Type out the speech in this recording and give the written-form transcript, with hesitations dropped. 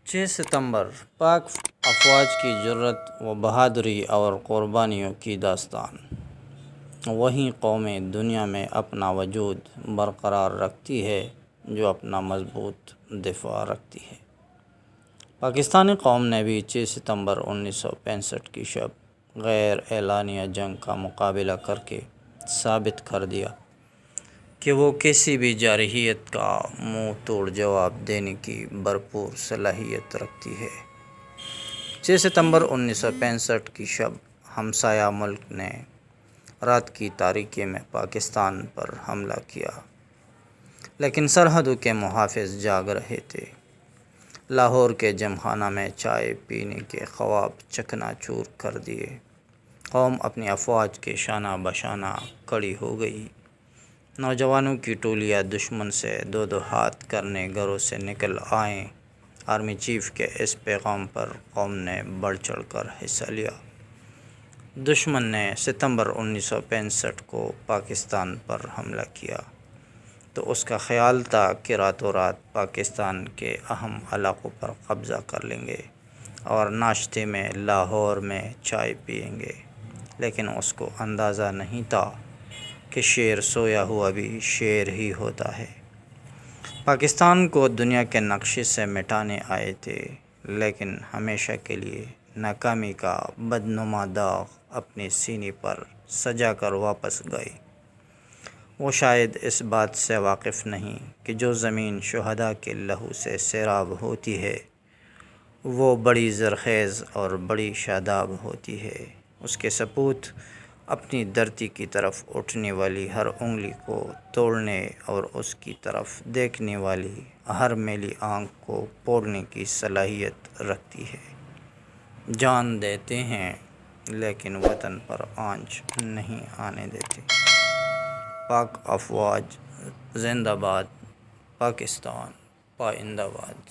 6 ستمبر پاک افواج کی جرأت و بہادری اور قربانیوں کی داستان۔ وہی قومیں دنیا میں اپنا وجود برقرار رکھتی ہے جو اپنا مضبوط دفاع رکھتی ہے۔ پاکستانی قوم نے بھی 6 ستمبر 1965 کی شب غیر اعلانیہ جنگ کا مقابلہ کر کے ثابت کر دیا کہ وہ کسی بھی جارحیت کا منہ توڑ جواب دینے کی بھرپور صلاحیت رکھتی ہے۔ 6 ستمبر 1965 کی شب ہمسایہ ملک نے رات کی تاریکی میں پاکستان پر حملہ کیا، لیکن سرحدوں کے محافظ جاگ رہے تھے۔ لاہور کے جم خانہ میں چائے پینے کے خواب چکنا چور کر دیے۔ قوم اپنی افواج کے شانہ بشانہ کھڑی ہو گئی۔ نوجوانوں کی ٹولیاں دشمن سے دو دو ہاتھ کرنے گھروں سے نکل آئیں۔ آرمی چیف کے اس پیغام پر قوم نے بڑھ چڑھ کر حصہ لیا۔ دشمن نے ستمبر 1965 کو پاکستان پر حملہ کیا تو اس کا خیال تھا کہ راتوں رات پاکستان کے اہم علاقوں پر قبضہ کر لیں گے اور ناشتے میں لاہور میں چائے پئیں گے، لیکن اس کو اندازہ نہیں تھا کہ شیر سویا ہوا بھی شیر ہی ہوتا ہے۔ پاکستان کو دنیا کے نقشے سے مٹانے آئے تھے، لیکن ہمیشہ کے لیے ناکامی کا بدنما داغ اپنے سینے پر سجا کر واپس گئے۔ وہ شاید اس بات سے واقف نہیں کہ جو زمین شہداء کے لہو سے سیراب ہوتی ہے وہ بڑی زرخیز اور بڑی شاداب ہوتی ہے۔ اس کے سپوت اپنی دھرتی کی طرف اٹھنے والی ہر انگلی کو توڑنے اور اس کی طرف دیکھنے والی ہر میلی آنکھ کو پھوڑنے کی صلاحیت رکھتی ہے۔ جان دیتے ہیں لیکن وطن پر آنچ نہیں آنے دیتے۔ پاک افواج زندہ باد، پاکستان پائندہ باد۔